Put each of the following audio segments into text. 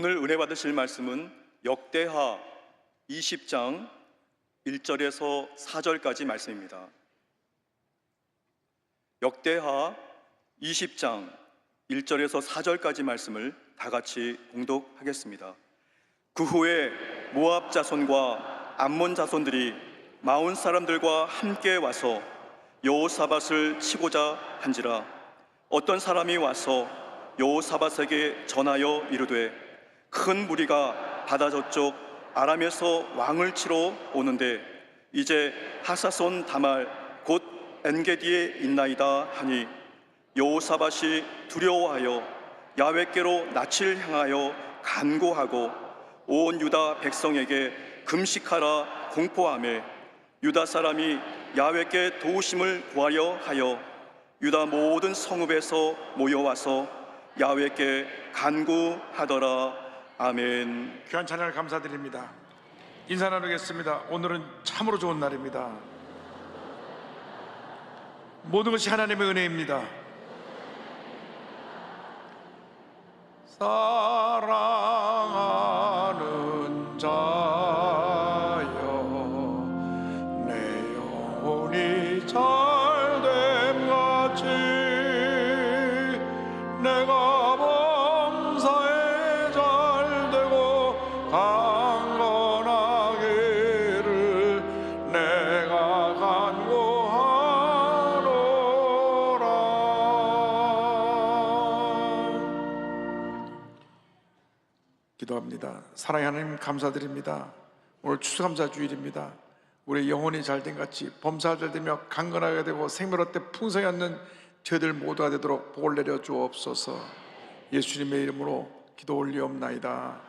오늘 은혜 받으실 말씀은 역대하 20장 1절에서 4절까지 말씀입니다. 역대하 20장 1절에서 4절까지 말씀을 다 같이 봉독하겠습니다. 그 후에 모압 자손과 암몬 자손들이 마온 사람들과 함께 와서 여호사밧을 치고자 한지라. 어떤 사람이 와서 여호사밧에게 전하여 이르되, 큰 무리가 바다 저쪽 아람에서 왕을 치러 오는데 이제 하사손 다말 곧 엔게디에 있나이다 하니, 여호사밧이 두려워하여 야훼께로 낯을 향하여 간구하고 온 유다 백성에게 금식하라 공포하며, 유다 사람이 야훼께 도우심을 구하려 하여 유다 모든 성읍에서 모여와서 야훼께 간구하더라. 아멘. 귀한 찬양을 감사드립니다. 인사 나누겠습니다. 오늘은 참으로 좋은 날입니다. 모든 것이 하나님의 은혜입니다. 사랑하는 자여, 내 영혼이 잘됨 같이 내가 범사에 잘되고 강건하기를 내가 간구하노라. 기도합니다. 사랑의 하나님, 감사드립니다. 오늘 추수감사 주일입니다. 우리 영혼이 잘된 같이 범사가 잘되며 강건하게 되고 생명롯되 풍성히 얻는 저희들 모두가 되도록 복을 내려 주옵소서. 예수님의 이름으로 기도 올리옵나이다.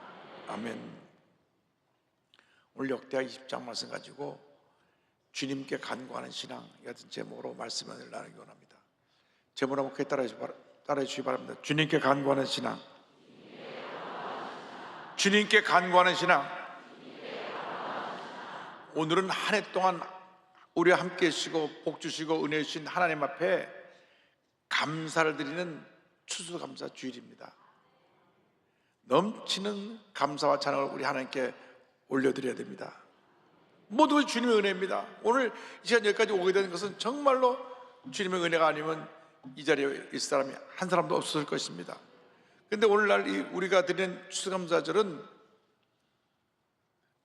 아멘. 오늘 역대하 20장 말씀 가지고 주님께 간구하는 신앙 같은 제목으로 말씀을 나누기 원합니다. 제목 한번 크게 따라해 주시기 바랍니다. 주님께 간구하는 신앙. 주님께 간구하는 신앙. 오늘은 한 해 동안 우리와 함께 하시고 복 주시고 은혜 주신 하나님 앞에 감사를 드리는 추수감사 주일입니다. 넘치는 감사와 찬양을 우리 하나님께 올려드려야 됩니다. 모두 주님의 은혜입니다. 오늘 이 시간 여기까지 오게 된 것은 정말로 주님의 은혜가 아니면 이 자리에 있을 사람이 한 사람도 없었을 것입니다. 그런데 오늘날 우리가 드리는 추수감사절은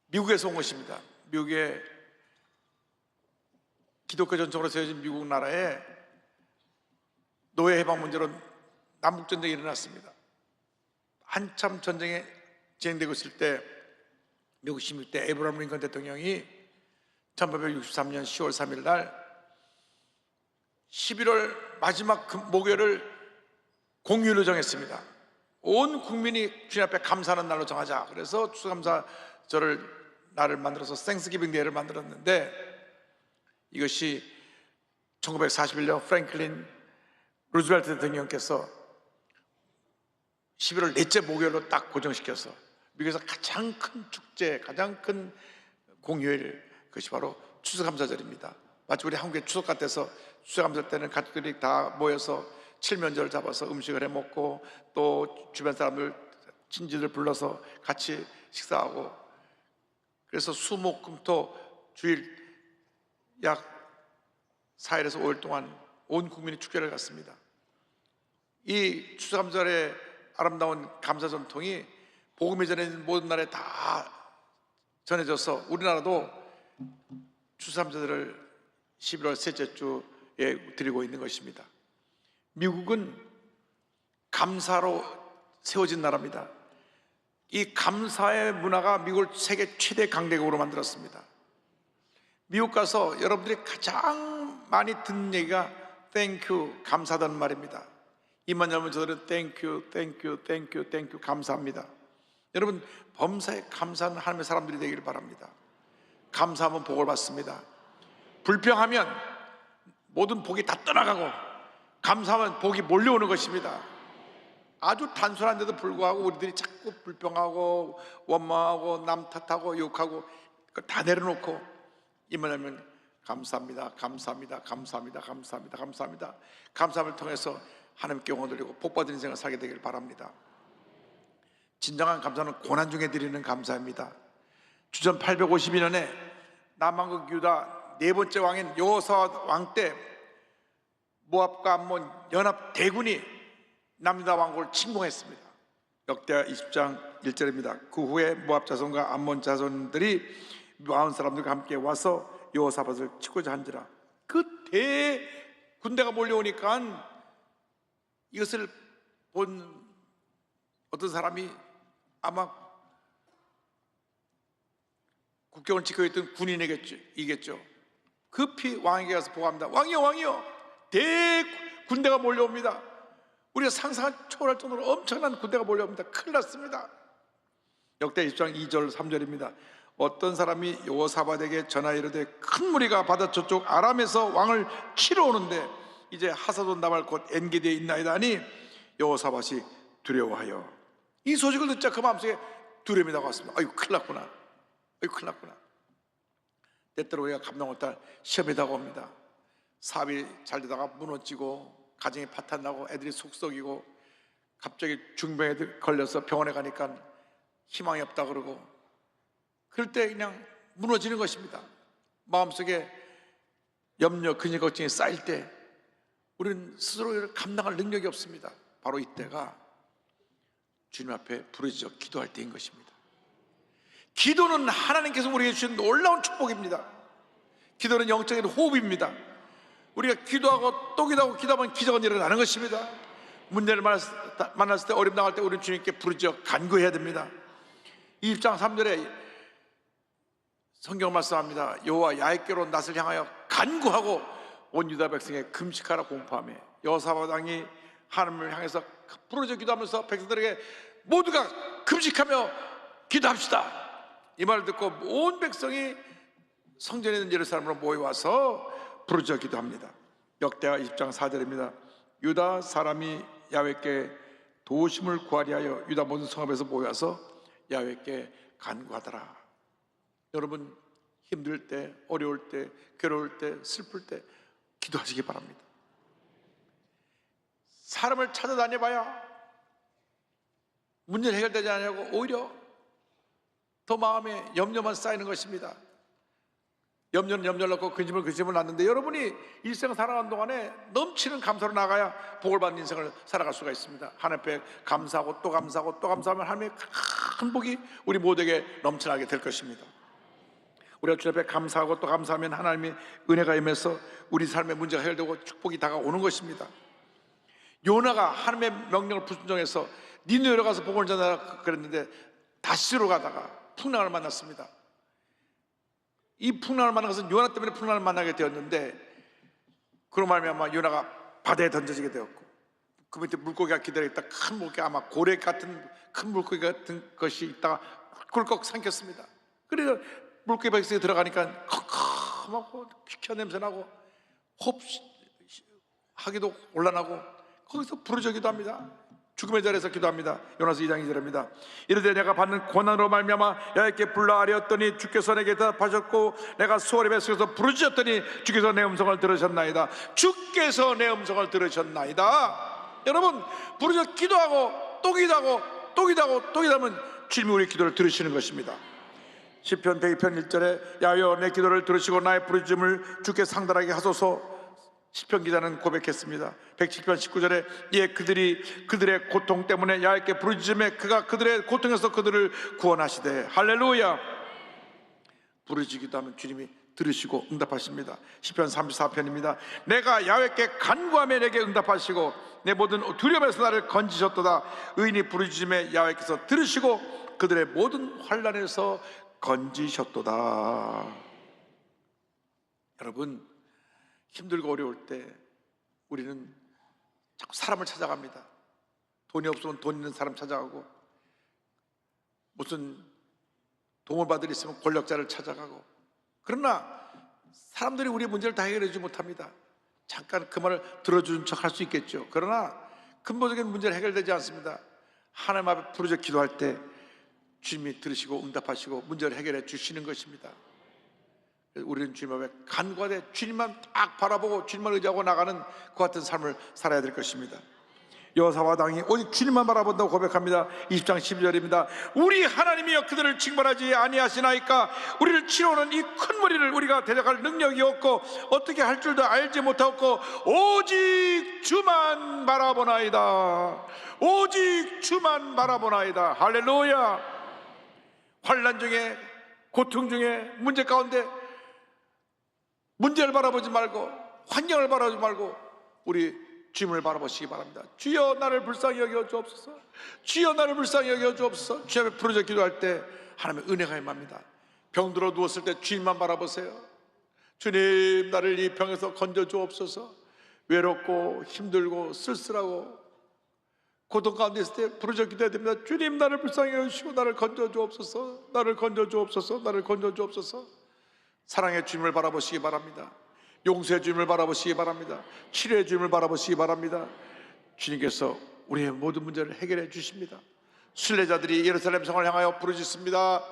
미국에서 온 것입니다. 미국의 기독교 전통으로 세워진 미국 나라에 노예 해방 문제로 남북전쟁이 일어났습니다. 한참 전쟁이 진행되고 있을 때 미국 시민 때 에브라함 링컨 대통령이 1863년 10월 3일 날 11월 마지막 목요일을 공휴일로 정했습니다. 온 국민이 주님 앞에 감사하는 날로 정하자. 그래서 추수감사절을 날을 만들어서 땡스기빙 데이를 만들었는데, 이것이 1941년 프랭클린 루즈벨트 대통령께서 11월 넷째 목요일로 딱 고정시켜서 미국에서 가장 큰 축제, 가장 큰 공휴일, 그것이 바로 추수감사절입니다. 마치 우리 한국의 추석 같아서 추수감사 때는 가족들이 다 모여서 칠면조를 잡아서 음식을 해 먹고 또 주변 사람들, 친지들 불러서 같이 식사하고, 그래서 수목금토 주일 약 4일에서 5일 동안 온 국민이 축제를 갖습니다. 이 추수감사절의 아름다운 감사 전통이 복음이 전해진 모든 나라에 다 전해져서 우리나라도 추수감사절을 11월 셋째 주에 드리고 있는 것입니다. 미국은 감사로 세워진 나라입니다. 이 감사의 문화가 미국을 세계 최대 강대국으로 만들었습니다. 미국 가서 여러분들이 가장 많이 듣는 얘기가 땡큐, 감사하다는 말입니다. 입만 열면 저들은 땡큐, 땡큐, 땡큐, 땡큐, 감사합니다. 여러분, 범사에 감사하는 하나님의 사람들이 되기를 바랍니다. 감사하면 복을 받습니다. 불평하면 모든 복이 다 떠나가고 감사하면 복이 몰려오는 것입니다. 아주 단순한데도 불구하고 우리들이 자꾸 불평하고 원망하고 남 탓하고 욕하고 그걸 다 내려놓고 입만 열면 감사합니다, 감사합니다, 감사합니다, 감사합니다, 감사합니다. 감사함을 통해서 하나님께 영광 돌리고 복받은 인생을 살게 되길 바랍니다. 진정한 감사는 고난 중에 드리는 감사입니다. 주전 852년에 남왕국 유다 네 번째 왕인 여호사밧 왕 때 모압과 암몬 연합 대군이 남유다 왕국을 침공했습니다. 역대하 20장 1절입니다. 그 후에 모압 자손과 암몬 자손들이 마흔 사람들과 함께 와서 여호사밧을 치고자 한지라. 그 대군대가 몰려오니까 이것을 본 어떤 사람이 아마 국경을 지키고 있던 군인이겠죠. 급히 왕에게 가서 보고합니다. 왕이여, 대군대가 몰려옵니다. 우리가 상상을 초월할 정도로 엄청난 군대가 몰려옵니다. 큰일 났습니다. 역대 20장 2절 3절입니다. 어떤 사람이 여호사밧에게 전하 이르되 큰 무리가 바다 저쪽 아람에서 왕을 치러 오는데 이제 하사돈 나발 곧 엔게디에 있나이다 하니 여호사밧이 두려워하여 이 소식을 듣자 그 마음속에 두려움이 다가왔습니다. 아이고 큰일 났구나. 때때로 우리가 감당 못할 시험이 다가옵니다. 사업이 잘 되다가 무너지고 가정이 파탄나고 애들이 속 썩이고 갑자기 중병에 걸려서 병원에 가니까 희망이 없다 그러고 그럴 때 그냥 무너지는 것입니다. 마음속에 염려, 근심, 걱정이 쌓일 때 우리는 스스로 감당할 능력이 없습니다. 바로 이때가 주님 앞에 부르짖어 기도할 때인 것입니다. 기도는 하나님께서 우리에게 주신 놀라운 축복입니다. 기도는 영적인 호흡입니다. 우리가 기도하고 또 기도하면 기적은 일어나는 것입니다. 문제를 만났을 때 어려움 당할 때 우리는 주님께 부르짖어 간구해야 됩니다. 20장 3절에 성경 말씀합니다. 여호와 야훼께로 낯을 향하여 간구하고 온 유다 백성에 금식하라 공포하며 여호사밧 왕이 하나님을 향해서 부르짖어 기도하면서 백성들에게 모두가 금식하며 기도합시다. 이 말을 듣고 온 백성이 성전에 있는 예루살렘으로 모여와서 부르짖어 기도합니다. 역대하 20장 4절입니다. 유다 사람이 야훼께 도우심을 구하리 하여 유다 모든 성읍에서 모여서 야훼께 간구하더라. 여러분 힘들 때, 어려울 때, 괴로울 때, 슬플 때 기도하시기 바랍니다. 사람을 찾아다녀봐야 문제는 해결되지 않냐고 오히려 더 마음에 염려만 쌓이는 것입니다. 염려는 염려를 넣고 근심을 낳는데 여러분이 일생 살아가는 동안에 넘치는 감사로 나가야 복을 받는 인생을 살아갈 수가 있습니다. 하나님 앞에 감사하고 또 감사하고 또 감사하면 하나님의 큰 복이 우리 모두에게 넘쳐나게 될 것입니다. 우리가 주님 앞에 감사하고 또 감사하면 하나님의 은혜가 임해서 우리 삶의 문제가 해결되고 축복이 다가오는 것입니다. 요나가 하나님의 명령을 불순종해서 니느웨로 가서 복음을 전하라 그랬는데 다시로 가다가 풍랑을 만났습니다. 이 풍랑을 만난 것은 요나 때문에 풍랑을 만나게 되었는데 그로 말미암아 요나가 바다에 던져지게 되었고 그 밑에 물고기가 기다리다 큰 물고기 아마 고래 같은 큰 물고기 같은 것이 있다가 꿀꺽 삼켰습니다. 그래서 물고기 바퀴에 들어가니까 컴컴하고 귀한 냄새 나고 호흡하기도 곤란하고 거기서 부르짖기도 합니다. 죽음의 자리에서 기도합니다. 요나서 2장 2절입니다. 이르되 내가 받는 고난으로 말미암아 야훼께 불러 아뢰었더니 주께서 내게 대답하셨고 내가 수월의 뱃속에서 부르짖었더니 주께서 내 음성을 들으셨나이다. 주께서 내 음성을 들으셨나이다. 여러분 부르짖어 기도하고 또 기도하고 또 기도하고 또 기도하면 주님이 우리 기도를 들으시는 것입니다. 시편 102편 1절에 야훼여 내 기도를 들으시고 나의 부르짖음을 주께 상달하게 하소서. 시편 기자는 고백했습니다. 107편 19절에 예 그들의 고통 때문에 야훼께 부르짖음에 그가 그들의 고통에서 그들을 구원하시되 할렐루야. 부르짖기도 하면 주님이 들으시고 응답하십니다. 시편 34편입니다. 내가 야훼께 간구하며 내게 응답하시고 내 모든 두려움에서 나를 건지셨도다. 의인이 부르짖음에 야훼께서 들으시고 그들의 모든 환난에서 건지셨도다. 여러분 힘들고 어려울 때 우리는 자꾸 사람을 찾아갑니다. 돈이 없으면 돈 있는 사람 찾아가고 무슨 도움을 받을 일 있으면 권력자를 찾아가고 그러나 사람들이 우리의 문제를 다 해결해 주지 못합니다. 잠깐 그 말을 들어주는 척 할 수 있겠죠. 그러나 근본적인 문제는 해결되지 않습니다. 하나님 앞에 부르짖어 기도할 때 주님이 들으시고 응답하시고 문제를 해결해 주시는 것입니다. 우리는 주님 앞에 간구하되 주님만 딱 바라보고 주님만 의지하고 나가는 그 같은 삶을 살아야 될 것입니다. 여사와 당이 오직 주님만 바라본다고 고백합니다. 20장 12절입니다. 우리 하나님이여 그들을 징벌하지 아니하시나이까. 우리를 치러오는 이 큰 무리를 우리가 대적할 능력이 없고 어떻게 할 줄도 알지 못하고 오직 주만 바라보나이다. 오직 주만 바라보나이다. 할렐루야. 환난 중에, 고통 중에, 문제 가운데 문제를 바라보지 말고, 환경을 바라보지 말고 우리 주님을 바라보시기 바랍니다. 주여 나를 불쌍히 여겨 주옵소서. 주여 나를 불쌍히 여겨 주옵소서. 주님 앞에 부르짖어 기도할 때 하나님의 은혜가 임합니다. 병들어 누웠을 때 주님만 바라보세요. 주님 나를 이 병에서 건져 주옵소서. 외롭고 힘들고 쓸쓸하고 고통 가운데 있을 때 부르짖어 기도해야 됩니다. 주님 나를 불쌍히 여기시고 나를 건져 주옵소서. 나를 건져 주옵소서. 나를 건져 주옵소서. 사랑의 주님을 바라보시기 바랍니다. 용서의 주님을 바라보시기 바랍니다. 치료의 주님을 바라보시기 바랍니다. 주님께서 우리의 모든 문제를 해결해 주십니다. 순례자들이 예루살렘 성을 향하여 부르짖습니다.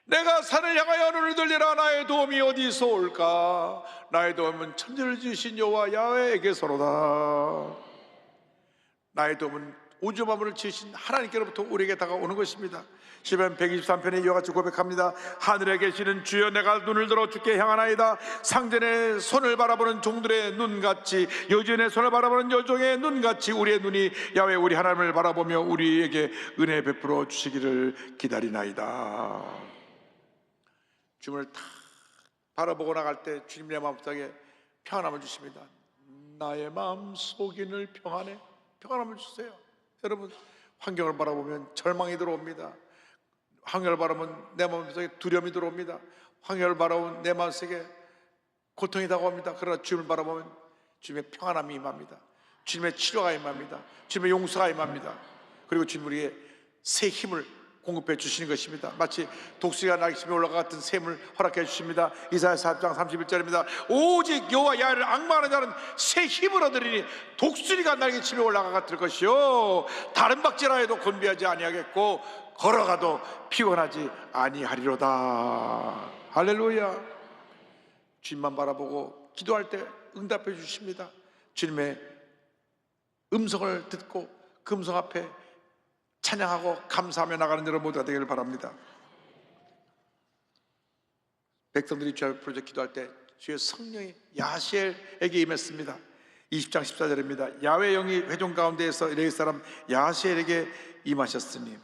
내가 산을 향하여 눈을 들리라. 나의 도움이 어디서 올까? 나의 도움은 천지를 지으신 여호와 야훼에게서로다. 나의 도움은 우주 만물을 지으신 하나님께로부터 우리에게 다가오는 것입니다. 시편 123편에 이와 같이 고백합니다. 하늘에 계시는 주여 내가 눈을 들어 주께 향하나이다. 상전의 손을 바라보는 종들의 눈같이, 여주인의 손을 바라보는 여종의 눈같이 우리의 눈이 야훼 우리 하나님을 바라보며 우리에게 은혜 베풀어 주시기를 기다리나이다. 주님을 다 바라보고 나갈 때 주님 내 마음속에 평안함을 주십니다. 나의 마음 속인을 평안해. 평안함을 주세요. 여러분, 환경을 바라보면 절망이 들어옵니다. 환경을 바라보면 내 마음속에 두려움이 들어옵니다. 환경을 바라보면 내 마음속에 고통이 다가옵니다. 그러나 주님을 바라보면 주님의 평안함이 임합니다. 주님의 치료가 임합니다. 주님의 용서가 임합니다. 그리고 주님 우리의 새 힘을 공급해 주시는 것입니다. 마치 독수리가 날개심에 올라가 같은 샘을 허락해 주십니다. 이사야 4장 31절입니다. 오직 여호와 야훼를 앙망하는 자는 새 힘을 얻으리니 독수리가 날개심에 올라가 같을 것이요 다른 박제라 해도 곤비하지 아니하겠고 걸어가도 피곤하지 아니하리로다. 할렐루야. 주님만 바라보고 기도할 때 응답해 주십니다. 주님의 음성을 듣고 그 음성 앞에 찬양하고 감사하며 나가는 여러분 모두가 되기를 바랍니다. 백성들이 주 앞에 부르짖어 기도할 때 주의 성령이 야시엘에게 임했습니다. 20장 14절입니다. 야훼 영이 회중 가운데에서 레위 사람 야시엘에게 임하셨으니,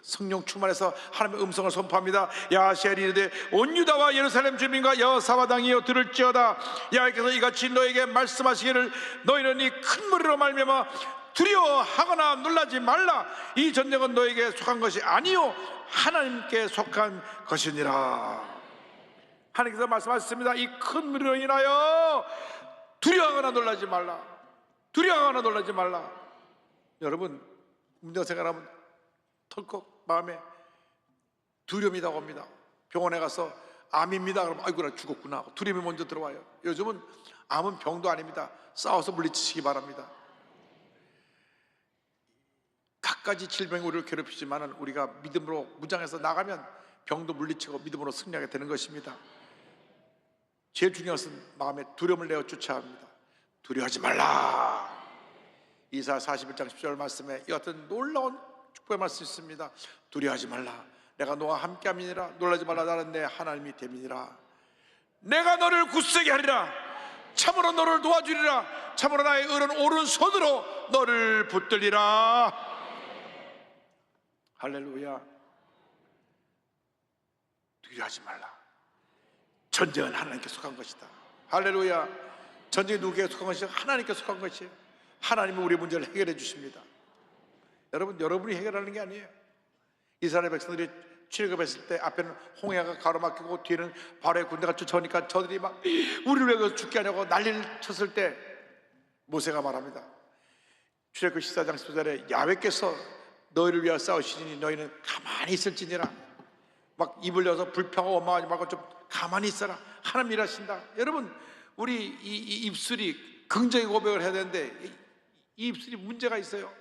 성령 충만해서 하나님의 음성을 선포합니다. 야시엘이 이르되 온 유다와 예루살렘 주민과 여호사와 당이여 들을지어다. 야훼께서 이같이 너에게 말씀하시기를 너희는 이 큰 무리로 말미암아 두려워하거나 놀라지 말라. 이 전쟁은 너에게 속한 것이 아니요 하나님께 속한 것이니라. 하나님께서 말씀하셨습니다. 이 큰 무리로 인하여 두려워하거나 놀라지 말라. 두려워하거나 놀라지 말라. 여러분, 문제가 생각하면 털컥 마음에 두려움이 다가옵니다. 병원에 가서 암입니다 그러면 아이고 나 죽었구나 하고 두려움이 먼저 들어와요. 요즘은 암은 병도 아닙니다. 싸워서 물리치시기 바랍니다. 갖가지 질병이 우리를 괴롭히지만 우리가 믿음으로 무장해서 나가면 병도 물리치고 믿음으로 승리하게 되는 것입니다. 제일 중요한 것은 마음에 두려움을 내어 쫓아야 합니다. 두려워하지 말라. 이사야 41장 10절 말씀에 이 같은 놀라운 축복의 말씀이 있습니다. 두려워하지 말라. 내가 너와 함께함이니라. 놀라지 말라. 나는 내 하나님이 됨이니라. 내가 너를 굳세게 하리라. 참으로 너를 도와주리라. 참으로 나의 의로운 오른손으로 너를 붙들리라. 할렐루야. 두려워하지 말라. 전쟁은 하나님께 속한 것이다. 할렐루야. 전쟁이 누구에게 속한 것이냐? 하나님께 속한 것이에요. 하나님은 우리의 문제를 해결해 주십니다. 여러분, 여러분이 해결하는 게 아니에요. 이스라엘 백성들이 출애굽했을 때 앞에는 홍해가 가로막히고 뒤에는 바로의 군대가 쫓아오니까 저들이 막 우리를 왜 여기서 죽게 하냐고 난리를 쳤을 때 모세가 말합니다. 출애굽 14장 10절에 야훼께서 너희를 위하여 싸우시니 너희는 가만히 있을지니라. 막 입을 열어서 불평하고 원망하지 말고 좀 가만히 있어라. 하나님 일하신다. 여러분, 우리 이 입술이 긍정의 고백을 해야 되는데 이 입술이 문제가 있어요.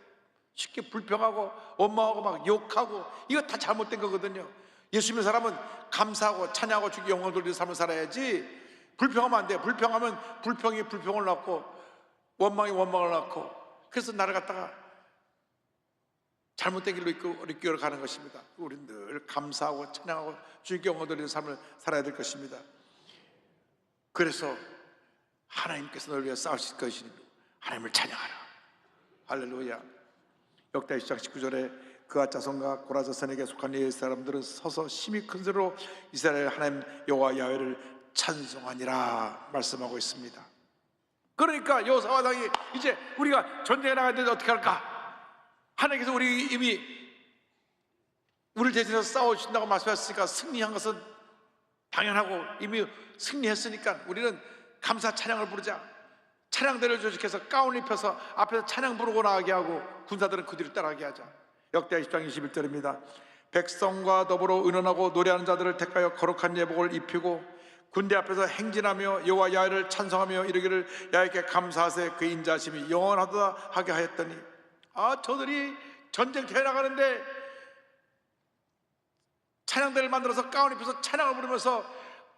쉽게 불평하고 원망하고 막 욕하고 이거 다 잘못된 거거든요. 예수 믿는 사람은 감사하고 찬양하고 주께 영광 돌리는 삶을 살아야지. 불평하면 안 돼요. 불평하면 불평이 불평을 낳고 원망이 원망을 낳고 그래서 나를 갖다가 잘못된 길로 이끌어 가는 것입니다. 우리는 늘 감사하고 찬양하고 주님께 영광 돌리는 삶을 살아야 될 것입니다. 그래서 하나님께서 너를 위해 싸우실 것이니 하나님을 찬양하라. 할렐루야. 역대 20장 19절에 그가 자손과 고라 자손에게 속한 이 사람들은 서서 심히 큰 소리로 이스라엘 하나님 여호와 야훼를 찬송하니라 말씀하고 있습니다. 그러니까 여호사밧 왕이 이제 우리가 전쟁에 나가야 되는데 어떻게 할까? 하나님께서 우리 이미 우리를 대신해서 싸워주신다고 말씀하셨으니까 승리한 것은 당연하고 이미 승리했으니까 우리는 감사 찬양을 부르자. 찬양대를 조직해서 가운 입혀서 앞에서 찬양 부르고 나가게 하고 군사들은 그 뒤를 따라가게 하자. 역대 20장 21절입니다. 백성과 더불어 의논하고 노래하는 자들을 택하여 거룩한 예복을 입히고 군대 앞에서 행진하며 여호와 야훼를 찬송하며 이르기를 야훼께 감사하세 그 인자하심이 영원하다 하게 하였더니 저들이 전쟁터에 나가는데 찬양대를 만들어서 가운 입혀서 찬양을 부르면서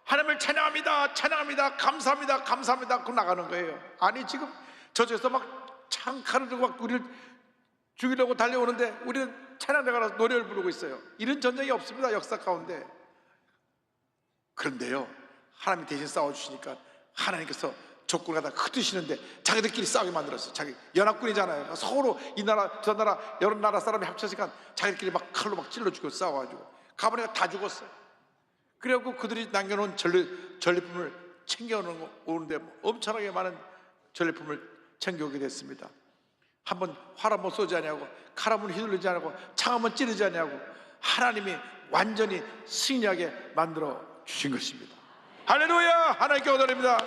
하나님을 찬양합니다, 찬양합니다, 감사합니다, 감사합니다 그 나가는 거예요. 아니 지금 저쪽에서 막 창칼을 들고 막 우리를 죽이려고 달려오는데 우리는 찬양대 가서 노래를 부르고 있어요. 이런 전쟁이 없습니다, 역사 가운데. 그런데요, 하나님이 대신 싸워주시니까 하나님께서 적군을 갖다 흩으시는데 자기들끼리 싸우게 만들었어요. 자기 연합군이잖아요. 서로 이 나라 저 나라 여러 나라 사람이 합쳐지니까 자기들끼리 막 칼로 막 찔러 죽고 싸워가지고 가버니까 다 죽었어요. 그래갖고 그들이 남겨놓은 전리품을 챙겨오는데 엄청나게 많은 전리품을 챙겨오게 됐습니다. 한번 활 한번 쏘지 않냐고, 칼 한번 휘둘리지 않고, 창 한번 찌르지 않냐고 하나님이 완전히 승리하게 만들어 주신 것입니다. 할렐루야. 하나님께 원드립니다.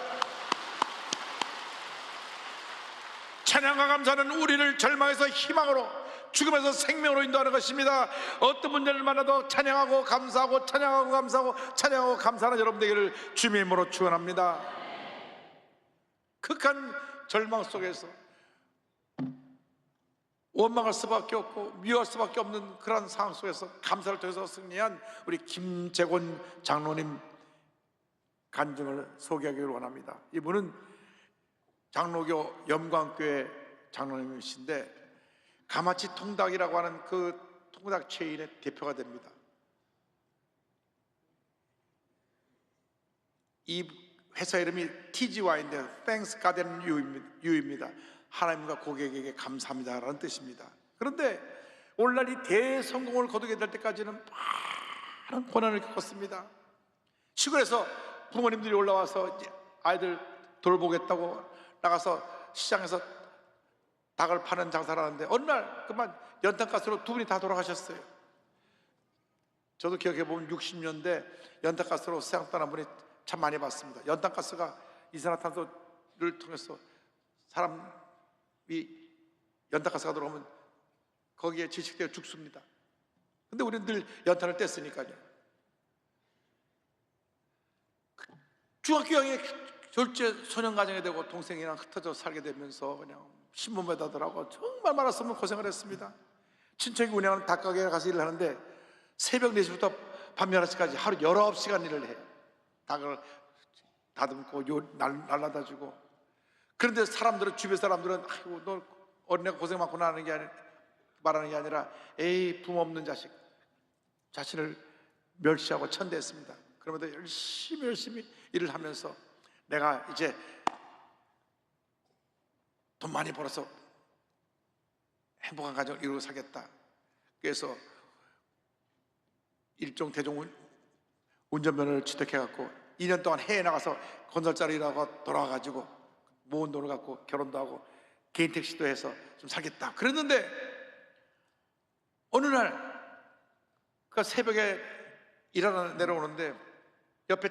찬양과 감사는 우리를 절망에서 희망으로, 죽음에서 생명으로 인도하는 것입니다. 어떤 문제를 만나도 찬양하고 감사하고 찬양하고 감사하고 찬양하고 감사하는 여러분 되기를 주님의 이름으로 축원합니다. 극한 절망 속에서 원망할 수밖에 없고 미워할 수밖에 없는 그런 상황 속에서 감사를 통해서 승리한 우리 김재곤 장로님 간증을 소개하기를 원합니다. 이분은 장로교 염광교회 장로님이신데 가마치 통닭이라고 하는 그 통닭 체인의 대표가 됩니다. 이 회사 이름이 TGY인데 Thanks God and You입니다. 하나님과 고객에게 감사합니다라는 뜻입니다. 그런데 오늘날 이 대성공을 거두게 될 때까지는 많은 고난을 겪었습니다. 시골에서 부모님들이 올라와서 이제 아이들 돌보겠다고 나가서 시장에서 닭을 파는 장사를 하는데 어느 날 그만 연탄가스로 두 분이 다 돌아가셨어요. 저도 기억해보면 60년대 연탄가스로 세상 떠난 분이 참 많이 봤습니다. 연탄가스가 이산화탄소를 통해서 사람이 연탄가스가 들어오면 거기에 질식되어 죽습니다. 근데 우리는 늘 연탄을 뗐으니까요. 중학교 2학년에 졸제 소년가정이 되고 동생이랑 흩어져 살게 되면서 그냥 신문 매다더라고 정말 말았으면 고생을 했습니다. 친척이 운영하는 닭가게에 가서 일을 하는데 새벽 4시부터 밤 11시까지 하루 19시간 일을 해요. 닭을 다듬고 날라다 주고. 그런데 사람들은, 주변 사람들은 아이고 너 어린애가 고생 많구나 하는 게 말하는 게 아니라 에이 부모 없는 자식, 자신을 멸시하고 천대했습니다. 그러면서 열심히 일을 하면서 내가 이제 돈 많이 벌어서 행복한 가정을 이루고 살겠다. 그래서 일종 대종 운전면허를 취득해갖고 2년 동안 해외 나가서 건설자로 일하고 돌아와가지고 모은 돈을 갖고 결혼도 하고 개인 택시도 해서 좀 살겠다 그랬는데 어느 날 그 새벽에 일하러 내려오는데 옆에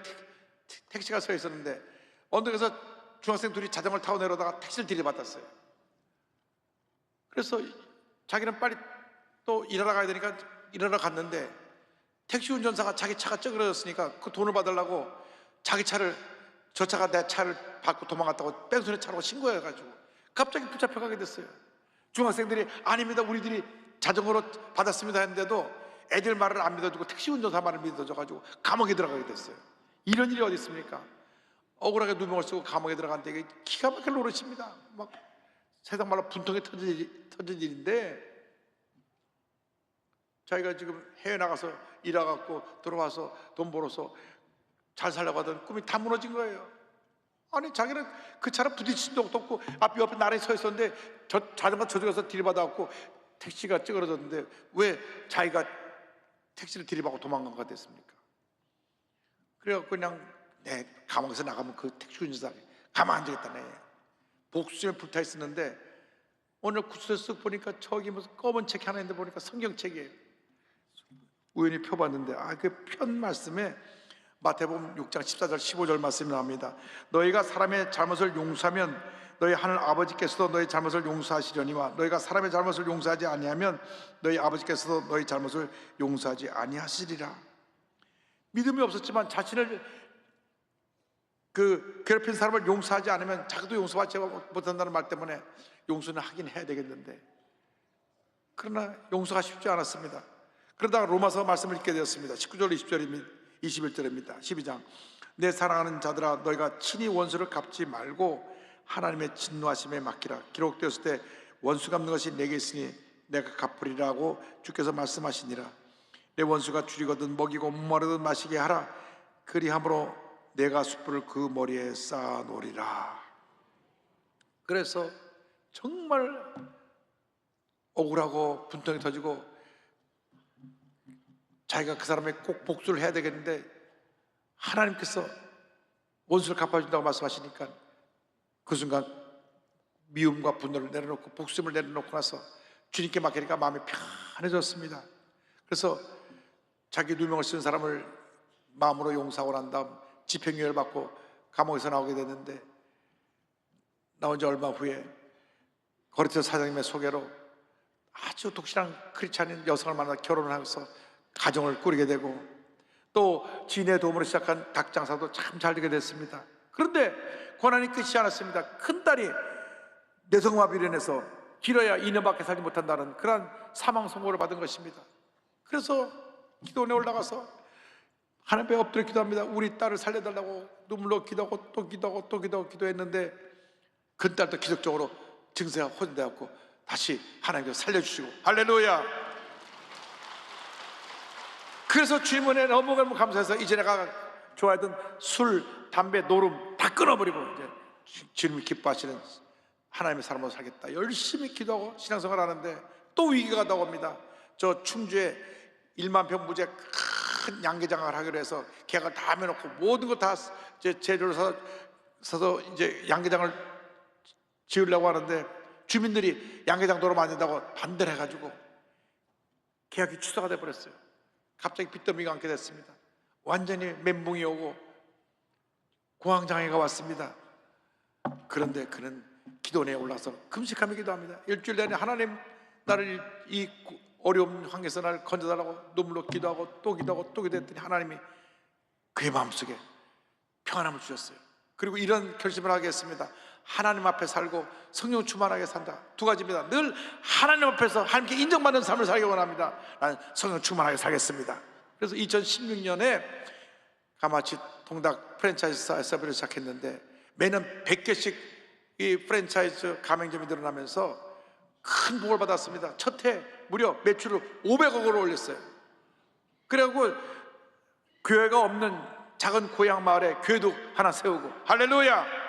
택시가 서 있었는데 언덕에서 중학생 둘이 자전거를 타고 내려오다가 택시를 들이받았어요. 그래서 자기는 빨리 또 일하러 가야 되니까 일하러 갔는데 택시 운전사가 자기 차가 쩌그러졌으니까 그 돈을 받으려고 자기 차를, 저 차가 내 차를 받고 도망갔다고 뺑소니 차라고 신고해가지고 갑자기 붙잡혀가게 됐어요. 중학생들이 아닙니다, 우리들이 자전거로 받았습니다 했는데도 애들 말을 안 믿어주고 택시 운전사 말을 믿어줘가지고 감옥에 들어가게 됐어요. 이런 일이 어디 있습니까? 억울하게 누명을 쓰고 감옥에 들어갔는데 이게 기가 막힐 노릇입니다. 막 세상 말로 분통이 터질 일인데, 자기가 지금 해외 나가서 일해갖고 들어와서 돈 벌어서 잘 살려고 하던 꿈이 다 무너진 거예요. 아니, 자기는 그 차를 부딪힌 적도 없고 옆에 나란히 서 있었는데 자전거 저쪽에서 들이받아갖고 택시가 찌그러졌는데 왜 자기가 택시를 들이받고 도망간 것 됐습니까? 그래갖고 그냥 감옥에서 나가면 그 택시 운전사 가만 안 되겠다네, 복수에 불타 있었는데, 오늘 구스에서 쓱 보니까 저기 무슨 검은 책 하나 있는데 보니까 성경책이에요. 우연히 펴봤는데 그 편 말씀에 마태복음 6장 14절 15절 말씀이 나옵니다. 너희가 사람의 잘못을 용서하면 너희 하늘 아버지께서도 너희 잘못을 용서하시려니와 너희가 사람의 잘못을 용서하지 아니하면 너희 아버지께서도 너희 잘못을 용서하지 아니하시리라. 믿음이 없었지만 자신을 괴롭힌 사람을 용서하지 않으면 자기도 용서받지 못한다는 말 때문에 용서는 하긴 해야 되겠는데, 그러나 용서가 쉽지 않았습니다. 그러다가 로마서 말씀을 읽게 되었습니다. 19절 20절입니다. 21절입니다. 12장. 내 사랑하는 자들아, 너희가 친히 원수를 갚지 말고 하나님의 진노하심에 맡기라. 기록되었을 때 원수 갚는 것이 내게 있으니 내가 갚으리라고 주께서 말씀하시니라. 내 원수가 줄이거든 먹이고 목마르든 마시게 하라. 그리함으로 내가 숯불을 그 머리에 쌓아 놓으리라. 그래서 정말 억울하고 분통이 터지고 자기가 그 사람에 꼭 복수를 해야 되겠는데, 하나님께서 원수를 갚아준다고 말씀하시니까 그 순간 미움과 분노를 내려놓고 복수심을 내려놓고 나서 주님께 맡기니까 마음이 편해졌습니다. 그래서 자기 누명을 쓴 사람을 마음으로 용서하고 난 다음 집행유예를 받고 감옥에서 나오게 됐는데, 나온 지 얼마 후에 거리트 사장님의 소개로 아주 독실한 크리스찬인 여성을 만나 결혼을 하면서 가정을 꾸리게 되고, 또 지인의 도움으로 시작한 닭 장사도 참 잘 되게 됐습니다. 그런데 고난이 끝이 않았습니다. 큰딸이 뇌성마비로 인해서 길어야 2년밖에 살지 못한다는 그런 사망 선고를 받은 것입니다. 그래서 기도원에 올라가서 하나님께 엎드려 기도합니다. 우리 딸을 살려달라고 눈물로 기도하고 또 기도하고 또 기도하고 기도했는데, 큰딸도 기적적으로 증세가 호전되었고 다시 하나님께서 살려주시고, 할렐루야. 그래서 주님 은혜에 너무 감사해서 이제 내가 좋아하던 술, 담배, 노름 다 끊어버리고 이제 주님이 기뻐하시는 하나님의 사람으로 살겠다 열심히 기도하고 신앙생활 하는데, 또 위기가 다가옵니다. 저 충주에 1만 평 부지에 큰 양계장을 하기로 해서 계약을 다 해놓고 모든 거 다 재료를 사서 이제 양계장을 지으려고 하는데, 주민들이 양계장 도로 만든다고 반대를 해가지고 계약이 취소가 돼버렸어요. 갑자기 빚더미가 앉게 됐습니다. 완전히 멘붕이 오고 공황장애가 왔습니다. 그런데 그는 기도원에 올라서 금식하며 기도합니다. 일주일 내내 하나님, 나를 이 어려운 환경에서 나를 건져달라고 눈물로 기도하고 또 기도하고 또 기도했더니 하나님이 그의 마음속에 평안함을 주셨어요. 그리고 이런 결심을 하게 했습니다. 하나님 앞에 살고 성령 충만하게 산다. 두 가지입니다. 늘 하나님 앞에서 하나님께 인정받는 삶을 살기 원합니다. 나는 성령 충만하게 살겠습니다. 그래서 2016년에 가마치 통닭 프랜차이즈 사업을 시작했는데, 매년 100개씩 이 프랜차이즈 가맹점이 늘어나면서 큰 복을 받았습니다. 첫 해 무려 매출을 500억으로 올렸어요. 그리고 교회가 없는 작은 고향 마을에 교회도 하나 세우고, 할렐루야.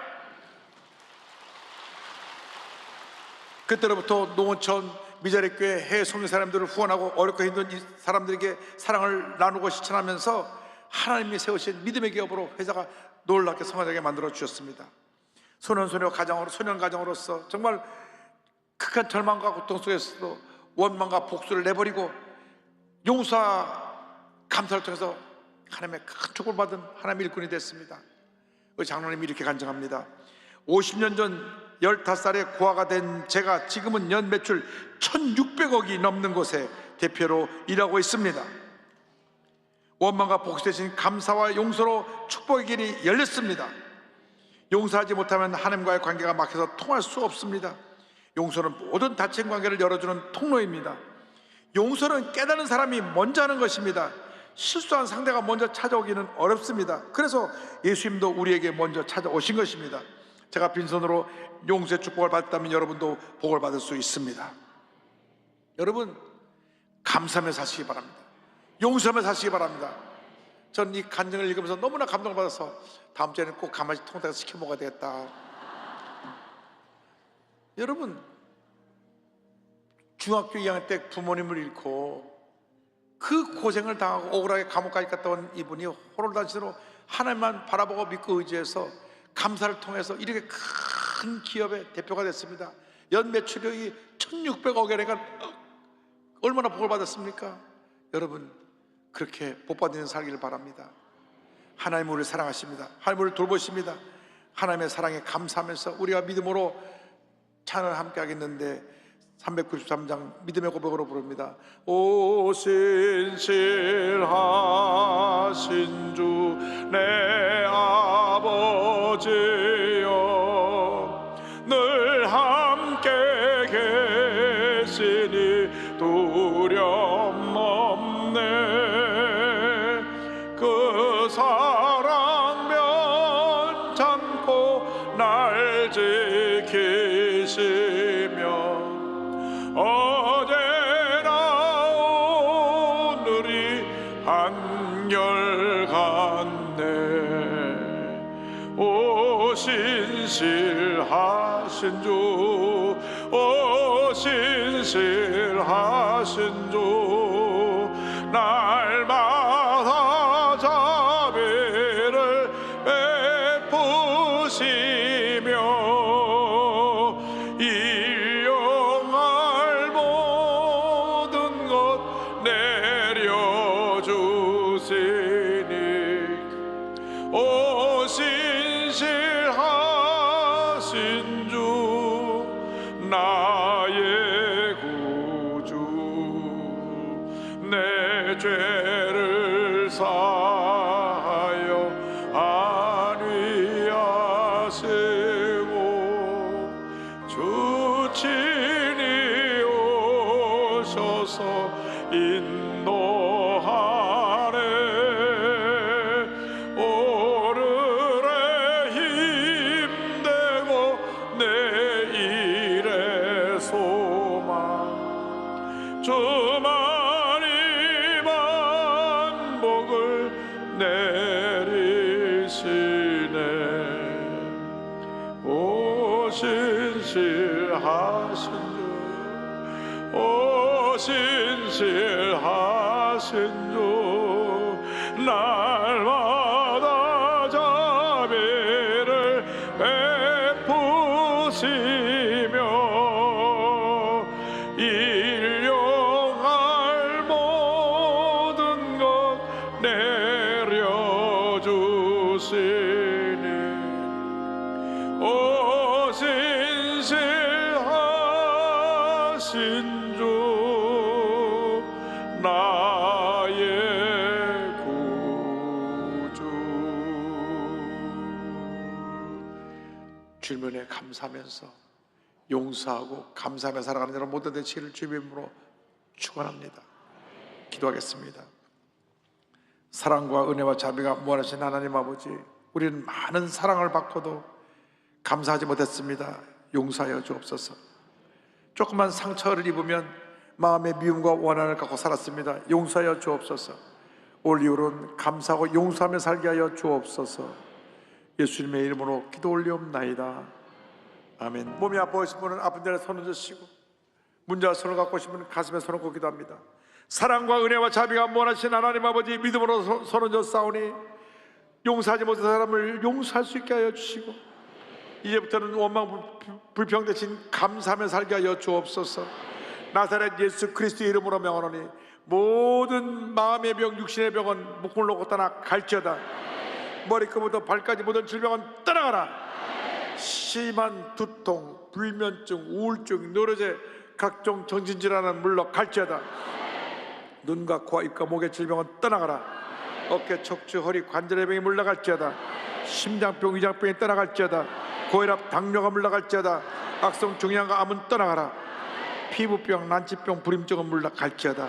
그때로부터 농어촌 미자립교회 해외 성교 사람들을 후원하고 어렵고 힘든 이 사람들에게 사랑을 나누고 실천하면서 하나님이 세우신 믿음의 기업으로 회사가 놀랍게 성화되게 만들어 주셨습니다. 소년소녀 가정으로, 소년 가정으로서 정말 극한 절망과 고통 속에서도 원망과 복수를 내버리고 용서와 감사를 통해서 하나님의 큰 축복을 받은 하나님의 일꾼이 됐습니다. 우리 장로님이 이렇게 간증합니다. 50년 전 15살에 고아가 된 제가 지금은 연 매출 1600억이 넘는 곳에 대표로 일하고 있습니다. 원망과 복수 대신 감사와 용서로 축복의 길이 열렸습니다. 용서하지 못하면 하나님과의 관계가 막혀서 통할 수 없습니다. 용서는 모든 닫힌 관계를 열어주는 통로입니다. 용서는 깨닫는 사람이 먼저 하는 것입니다. 실수한 상대가 먼저 찾아오기는 어렵습니다. 그래서 예수님도 우리에게 먼저 찾아오신 것입니다. 제가 빈손으로 용서의 축복을 받았다면 여러분도 복을 받을 수 있습니다. 여러분, 감사하며 사시기 바랍니다. 용서하며 사시기 바랍니다. 전 이 간증을 읽으면서 너무나 감동을 받아서 다음 주에는 꼭 가마솥 통닭을 시켜 먹어야 되겠다. 여러분, 중학교 2학년 때 부모님을 잃고 그 고생을 당하고 억울하게 감옥까지 갔다 온 이분이 호롤단신으로 하나님만 바라보고 믿고 의지해서 감사를 통해서 이렇게 큰 기업의 대표가 됐습니다. 연 매출이 1600억이니까 얼마나 복을 받았습니까? 여러분, 그렇게 복받는 살기를 바랍니다. 하나님 우리를 사랑하십니다. 하나님 우리를 돌보십니다. 하나님의 사랑에 감사하면서 우리가 믿음으로 찬양을 함께 하겠는데 393장 믿음의 고백으로 부릅니다. 오 신실하신 주 내 아버지여, 늘 함께 계시니 두려움 없네. 그 사랑 면찮고 날 지키시며 어제나 오늘이 한결같네. 오 신실하신 주, 오 신실하신 주, 날마다 자비를 베푸시며 오 신실하신 주 나의 구주, 내 죄를 사하여 안위하시고 주 친히 오셔서 인도하네. 주만이 만복을 내리시네. 오 신실하신 주, 오 신실하신 주, 날마다 자비를 베푸시며 오 신실하신 주 나의 구주. 주님에 감사하면서 용서하고 감사하며 살아가는 여러분 모두 되시기를 주님의 이름으로 축원합니다. 기도하겠습니다. 사랑과 은혜와 자비가 무한하신 하나님 아버지, 우리는 많은 사랑을 받고도 감사하지 못했습니다. 용서하여 주옵소서. 조그만 상처를 입으면 마음의 미움과 원한을 갖고 살았습니다. 용서하여 주옵소서. 올 이후로는 감사하고 용서하며 살게 하여 주옵소서. 예수님의 이름으로 기도 올리옵나이다. 아멘. 몸이 아파오신 분은 아픈 데에 손을 드시고, 문제와 손을 갖고 오신 분은 가슴에 손을 얹고 기도합니다. 사랑과 은혜와 자비가 무한하신 하나님 아버지, 믿음으로 손을 얹어 싸우니 용서하지 못한 사람을 용서할 수 있게 하여 주시고, 이제부터는 원망 불평 대신 감사하며 살게 하여 주옵소서. 나사렛 예수 그리스도의 이름으로 명하노니 모든 마음의 병, 육신의 병은 묶을 놓고 떠나 갈지어다. 머리끝부터 발까지 모든 질병은 떠나가라. 심한 두통, 불면증, 우울증, 노로제, 각종 정신질환은 물러갈지어다. 눈과 코와 입과 목의 질병은 떠나가라. 어깨, 척추, 허리, 관절의 병이 물러갈지어다. 심장병, 위장병이 떠나갈지어다. 고혈압, 당뇨가 물러갈지어다. 악성 중이염과 암은 떠나가라. 피부병, 난치병, 불임증은 물러갈지어다.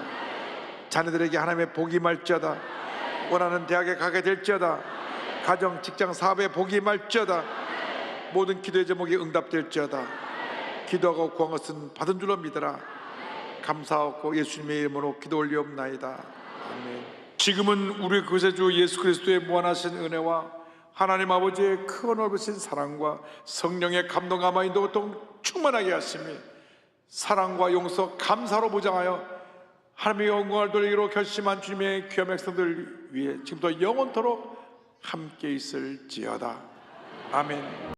자녀들에게 하나님의 복이 임할지어다. 원하는 대학에 가게 될지어다. 가정, 직장, 사업에 복이 임할지어다. 모든 기도의 제목이 응답될지어다. 기도하고 구한 것은 받은 줄로 믿어라. 감사하고 예수님의 이름으로 기도 올리옵나이다. 아멘. 지금은 우리 구세주 예수 그리스도의 무한하신 은혜와 하나님 아버지의 크고 넓으신 사랑과 성령의 감동과 인도 고통 충만하게 하심이 사랑과 용서 감사로 무장하여 하나님의 영광을 돌리기로 결심한 주님의 귀한 백성들 위해 지금부터 영원토록 함께 있을지어다. 아멘.